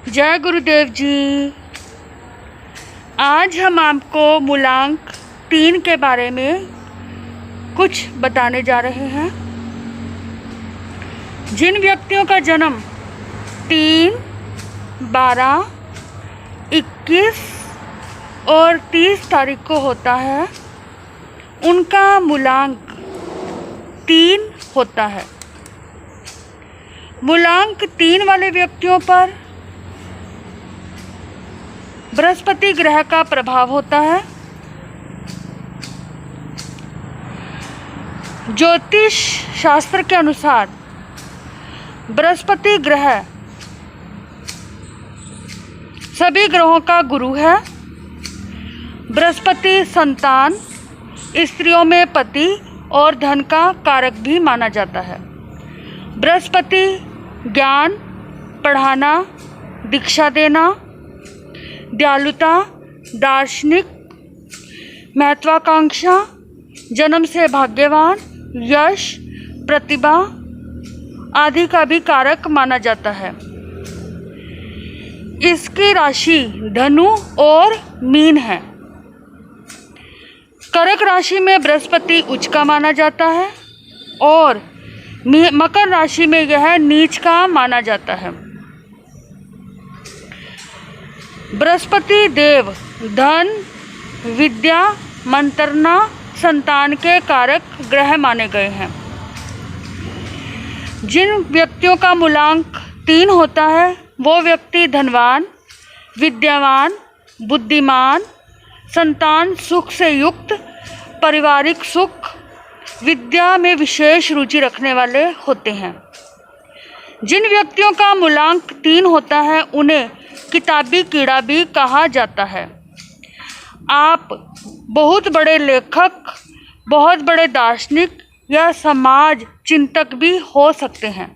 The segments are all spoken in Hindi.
जय गुरुदेव जी। आज हम आपको मूलांक 3 के बारे में कुछ बताने जा रहे हैं। जिन व्यक्तियों का जन्म 3, 12, 21 और 30 तारीख को होता है, उनका मूलांक 3 होता है। मूलांक 3 वाले व्यक्तियों पर बृहस्पति ग्रह का प्रभाव होता है। ज्योतिष शास्त्र के अनुसार बृहस्पति ग्रह सभी ग्रहों का गुरु है। बृहस्पति संतान, स्त्रियों में पति और धन का कारक भी माना जाता है। बृहस्पति ज्ञान, पढ़ाना, दीक्षा देना, दयालुता, दार्शनिक, महत्वाकांक्षा, जन्म से भाग्यवान, यश, प्रतिभा आदि का भी कारक माना जाता है। इसकी राशि धनु और मीन है। कर्क राशि में बृहस्पति उच्च का माना जाता है और मकर राशि में यह नीच का माना जाता है। बृहस्पति देव धन, विद्या, मंत्रना, संतान के कारक ग्रह माने गए हैं। जिन व्यक्तियों का मूलांक 3 होता है वो व्यक्ति धनवान, विद्यावान, बुद्धिमान, संतान सुख से युक्त, पारिवारिक सुख, विद्या में विशेष रुचि रखने वाले होते हैं। जिन व्यक्तियों का मूलांक 3 होता है उन्हें किताबी कीड़ा भी कहा जाता है। आप बहुत बड़े लेखक, बहुत बड़े दार्शनिक या समाज चिंतक भी हो सकते हैं।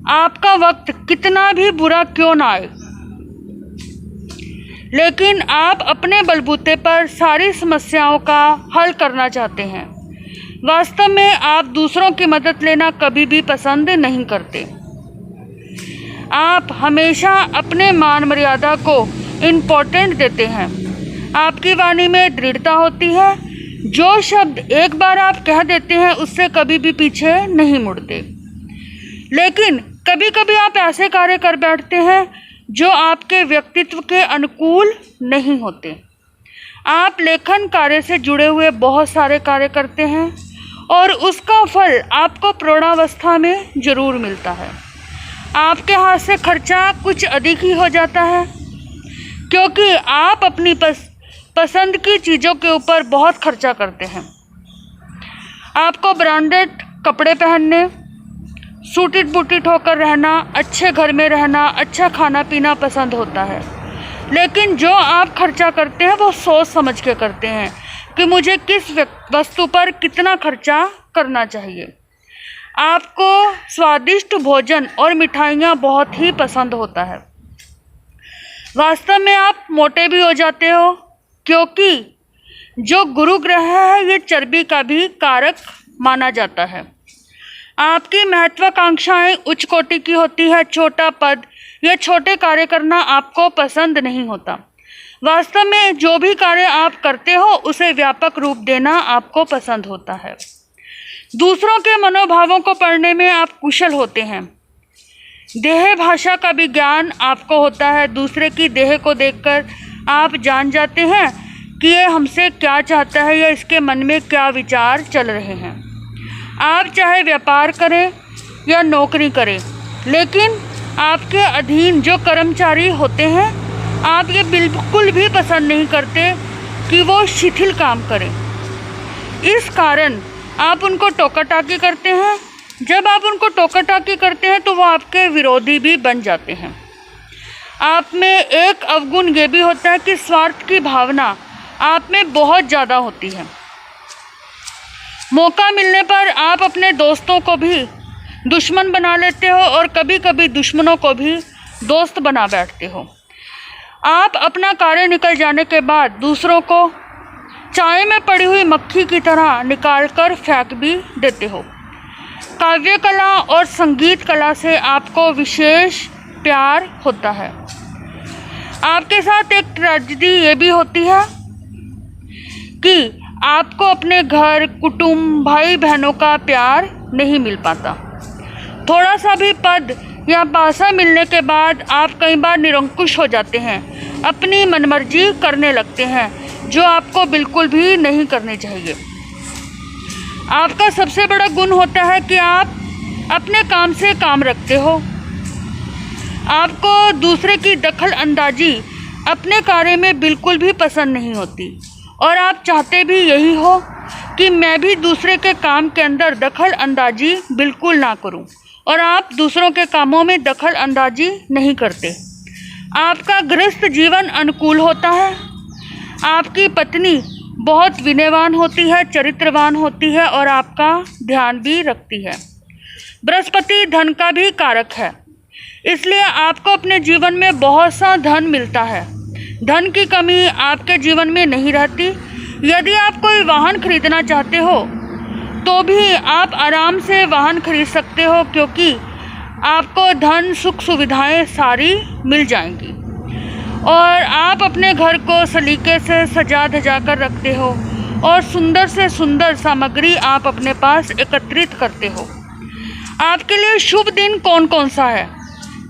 आपका वक्त कितना भी बुरा क्यों ना आए, लेकिन आप अपने बलबूते पर सारी समस्याओं का हल करना चाहते हैं। वास्तव में आप दूसरों की मदद लेना कभी भी पसंद नहीं करते। आप हमेशा अपने मान मर्यादा को इम्पोर्टेंट देते हैं। आपकी वाणी में दृढ़ता होती है। जो शब्द एक बार आप कह देते हैं उससे कभी भी पीछे नहीं मुड़ते। लेकिन कभी कभी आप ऐसे कार्य कर बैठते हैं जो आपके व्यक्तित्व के अनुकूल नहीं होते। आप लेखन कार्य से जुड़े हुए बहुत सारे कार्य करते हैं और उसका फल आपको प्रौढ़ावस्था में ज़रूर मिलता है। आपके हाथ से खर्चा कुछ अधिक ही हो जाता है क्योंकि आप अपनी पसंद की चीज़ों के ऊपर बहुत खर्चा करते हैं। आपको ब्रांडेड कपड़े पहनने, सूटिड बूटिड होकर रहना, अच्छे घर में रहना, अच्छा खाना पीना पसंद होता है। लेकिन जो आप खर्चा करते हैं वो सोच समझ के करते हैं कि मुझे किस वस्तु पर कितना खर्चा करना चाहिए। आपको स्वादिष्ट भोजन और मिठाइयाँ बहुत ही पसंद होता है। वास्तव में आप मोटे भी हो जाते हो क्योंकि जो गुरु ग्रह है ये चर्बी का भी कारक माना जाता है। आपकी महत्वाकांक्षाएं उच्च कोटि की होती है। छोटा पद या छोटे कार्य करना आपको पसंद नहीं होता। वास्तव में जो भी कार्य आप करते हो उसे व्यापक रूप देना आपको पसंद होता है। दूसरों के मनोभावों को पढ़ने में आप कुशल होते हैं। देह भाषा का भी ज्ञान आपको होता है। दूसरे की देह को देखकर आप जान जाते हैं कि ये हमसे क्या चाहता है या इसके मन में क्या विचार चल रहे हैं। आप चाहे व्यापार करें या नौकरी करें, लेकिन आपके अधीन जो कर्मचारी होते हैं आप ये बिल्कुल भी पसंद नहीं करते कि वो शिथिल काम करें। इस कारण आप उनको टोका टाकी करते हैं। जब आप उनको टोका टाकी करते हैं तो वो आपके विरोधी भी बन जाते हैं। आप में एक अवगुण ये भी होता है कि स्वार्थ की भावना आप में बहुत ज़्यादा होती है। मौका मिलने पर आप अपने दोस्तों को भी दुश्मन बना लेते हो और कभी कभी दुश्मनों को भी दोस्त बना बैठते हो। आप अपना कार्य निकल जाने के बाद दूसरों को चाय में पड़ी हुई मक्खी की तरह निकालकर फेंक भी देते हो। काव्य कला और संगीत कला से आपको विशेष प्यार होता है। आपके साथ एक ट्रेजेडी ये भी होती है कि आपको अपने घर, कुटुंब, भाई बहनों का प्यार नहीं मिल पाता। थोड़ा सा भी पद या पैसा मिलने के बाद आप कई बार निरंकुश हो जाते हैं, अपनी मनमर्जी करने लगते हैं, जो आपको बिल्कुल भी नहीं करनी चाहिए। आपका सबसे बड़ा गुण होता है कि आप अपने काम से काम रखते हो। आपको दूसरे की दखल अंदाजी अपने कार्य में बिल्कुल भी पसंद नहीं होती और आप चाहते भी यही हो कि मैं भी दूसरे के काम के अंदर दखल अंदाजी बिल्कुल ना करूं, और आप दूसरों के कामों में दखल अंदाजी नहीं करते। आपका गृहस्थ जीवन अनुकूल होता है। आपकी पत्नी बहुत विनयवान होती है, चरित्रवान होती है और आपका ध्यान भी रखती है। बृहस्पति धन का भी कारक है, इसलिए आपको अपने जीवन में बहुत सा धन मिलता है। धन की कमी आपके जीवन में नहीं रहती। यदि आप कोई वाहन खरीदना चाहते हो तो भी आप आराम से वाहन खरीद सकते हो, क्योंकि आपको धन, सुख, सुविधाएं सारी मिल जाएंगी और आप अपने घर को सलीके से सजा धजा कर रखते हो और सुंदर से सुंदर सामग्री आप अपने पास एकत्रित करते हो। आपके लिए शुभ दिन कौन कौन सा है?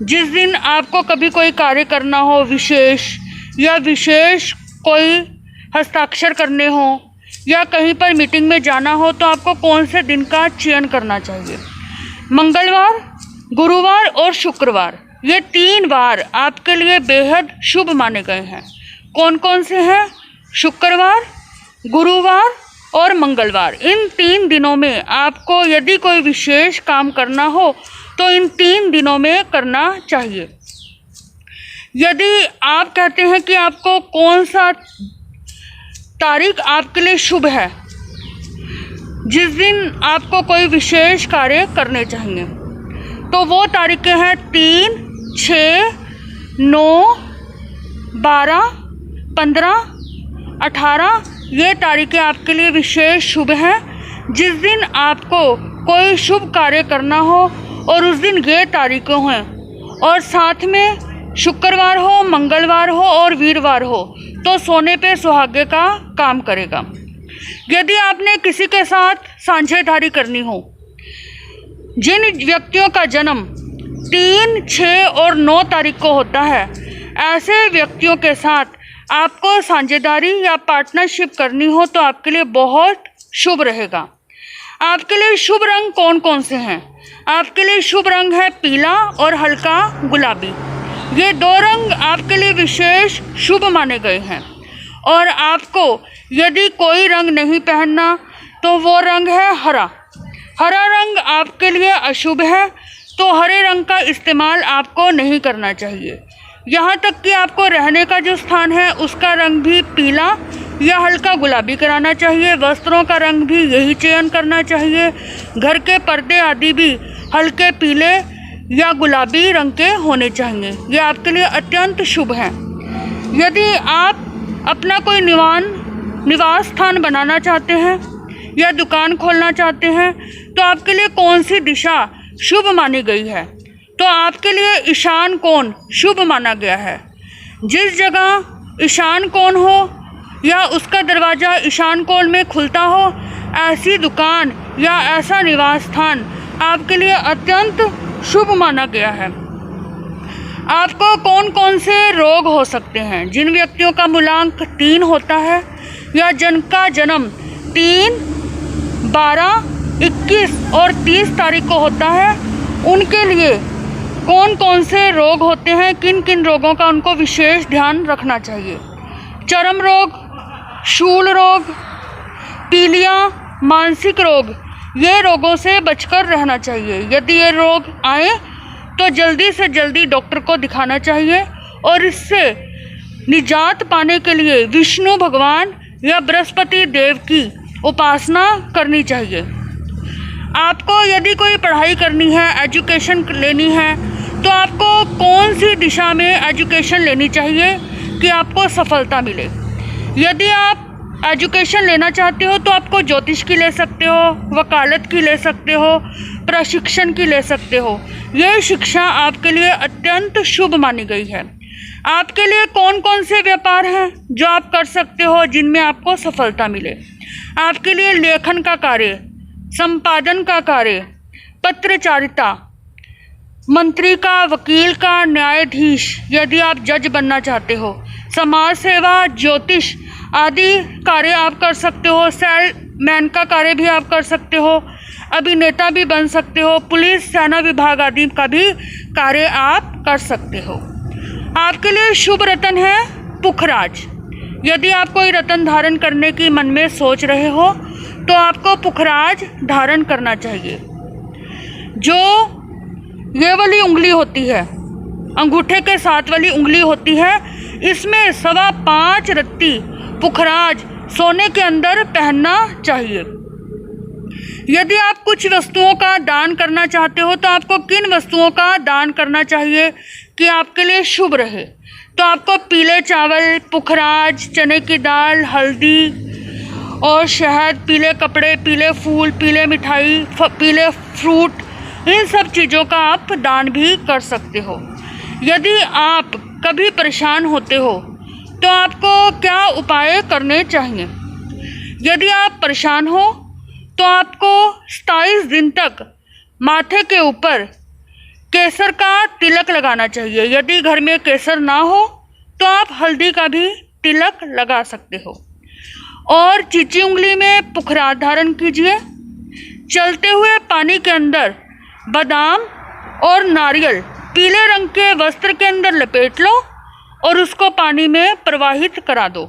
जिस दिन आपको कभी कोई कार्य करना हो विशेष, या विशेष कोई हस्ताक्षर करने हो, या कहीं पर मीटिंग में जाना हो, तो आपको कौन से दिन का चयन करना चाहिए? मंगलवार, गुरुवार और शुक्रवार, ये 3 वार आपके लिए बेहद शुभ माने गए हैं। कौन कौन से हैं? शुक्रवार, गुरुवार और मंगलवार। इन 3 दिनों में आपको यदि कोई विशेष काम करना हो तो इन 3 दिनों में करना चाहिए। यदि आप कहते हैं कि आपको कौन सा तारीख आपके लिए शुभ है, जिस दिन आपको कोई विशेष कार्य करने चाहिए, तो वो तारीखें हैं 3, 6, 9, 12, 15, 18। ये तारीखें आपके लिए विशेष शुभ हैं। जिस दिन आपको कोई शुभ कार्य करना हो और उस दिन ये तारीखें हैं, और साथ में शुक्रवार हो, मंगलवार हो और वीरवार हो, तो सोने पे सुहागे का काम करेगा। यदि आपने किसी के साथ साझेदारी करनी हो, जिन व्यक्तियों का जन्म 3, 6 और 9 तारीख को होता है, ऐसे व्यक्तियों के साथ आपको साझेदारी या पार्टनरशिप करनी हो तो आपके लिए बहुत शुभ रहेगा। आपके लिए शुभ रंग कौन कौन से हैं? आपके लिए शुभ रंग है पीला और हल्का गुलाबी। ये 2 रंग आपके लिए विशेष शुभ माने गए हैं। और आपको यदि कोई रंग नहीं पहनना तो वो रंग है हरा। हरा रंग आपके लिए अशुभ है, तो हरे रंग का इस्तेमाल आपको नहीं करना चाहिए। यहाँ तक कि आपको रहने का जो स्थान है उसका रंग भी पीला या हल्का गुलाबी कराना चाहिए। वस्त्रों का रंग भी यही चयन करना चाहिए। घर के पर्दे आदि भी हल्के पीले या गुलाबी रंग के होने चाहिए। ये आपके लिए अत्यंत शुभ हैं। यदि आप अपना कोई निवास स्थान बनाना चाहते हैं या दुकान खोलना चाहते हैं तो आपके लिए कौन सी दिशा शुभ मानी गई है? तो आपके लिए ईशान कोण शुभ माना गया है। जिस जगह ईशान कोण हो या उसका दरवाज़ा ईशान कोण में खुलता हो, ऐसी दुकान या ऐसा निवास स्थान आपके लिए अत्यंत शुभ माना गया है। आपको कौन कौन से रोग हो सकते हैं? जिन व्यक्तियों का मूलांक 3 होता है या जिनका जन्म 3, 12, 21 और 30 तारीख को होता है, उनके लिए कौन कौन से रोग होते हैं, किन किन रोगों का उनको विशेष ध्यान रखना चाहिए? चर्म रोग, शूल रोग, पीलिया, मानसिक रोग, ये रोगों से बचकर रहना चाहिए। यदि ये रोग आए तो जल्दी से जल्दी डॉक्टर को दिखाना चाहिए और इससे निजात पाने के लिए विष्णु भगवान या बृहस्पति देव की उपासना करनी चाहिए। आपको यदि कोई पढ़ाई करनी है, एजुकेशन लेनी है, तो आपको कौन सी दिशा में एजुकेशन लेनी चाहिए कि आपको सफलता मिले? यदि आप एजुकेशन लेना चाहते हो तो आपको ज्योतिष की ले सकते हो, वकालत की ले सकते हो, प्रशिक्षण की ले सकते हो। यह शिक्षा आपके लिए अत्यंत शुभ मानी गई है। आपके लिए कौन कौन से व्यापार हैं जो आप कर सकते हो जिनमें आपको सफलता मिले? आपके लिए लेखन का कार्य, संपादन का कार्य, पत्रचारिता, मंत्री का, वकील का, न्यायाधीश, यदि आप जज बनना चाहते हो, समाज सेवा, ज्योतिष आदि कार्य आप कर सकते हो। सेलमैन का कार्य भी आप कर सकते हो, अभिनेता भी बन सकते हो, पुलिस, सेना विभाग आदि का भी कार्य आप कर सकते हो। आपके लिए शुभ रत्न है पुखराज। यदि आप कोई रत्न धारण करने की मन में सोच रहे हो तो आपको पुखराज धारण करना चाहिए। जो ये वाली उंगली होती है, अंगूठे के साथ वाली उंगली होती है, इसमें 5.25 रत्ती पुखराज सोने के अंदर पहनना चाहिए। यदि आप कुछ वस्तुओं का दान करना चाहते हो तो आपको किन वस्तुओं का दान करना चाहिए कि आपके लिए शुभ रहे? तो आपको पीले चावल, पुखराज, चने की दाल, हल्दी और शहद, पीले कपड़े, पीले फूल, पीले मिठाई, पीले फ्रूट, इन सब चीज़ों का आप दान भी कर सकते हो। यदि आप कभी परेशान होते हो तो आपको क्या उपाय करने चाहिए? यदि आप परेशान हो तो आपको 27 दिन तक माथे के ऊपर केसर का तिलक लगाना चाहिए। यदि घर में केसर ना हो तो आप हल्दी का भी तिलक लगा सकते हो। और चीची उंगली में पुखराज धारण कीजिए। चलते हुए पानी के अंदर बादाम और नारियल पीले रंग के वस्त्र के अंदर लपेट लो और उसको पानी में प्रवाहित करा दो।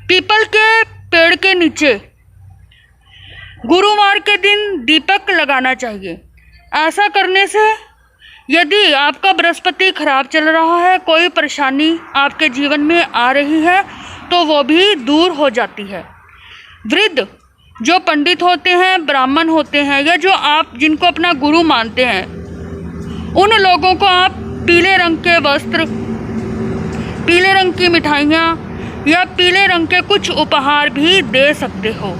पीपल के पेड़ के नीचे गुरुवार के दिन दीपक लगाना चाहिए। ऐसा करने से यदि आपका बृहस्पति खराब चल रहा है, कोई परेशानी आपके जीवन में आ रही है, तो वो भी दूर हो जाती है। वृद्ध जो पंडित होते हैं, ब्राह्मण होते हैं, या जो आप जिनको अपना गुरु मानते हैं, उन लोगों को आप पीले रंग के वस्त्र, पीले रंग की मिठाइयाँ या पीले रंग के कुछ उपहार भी दे सकते हो।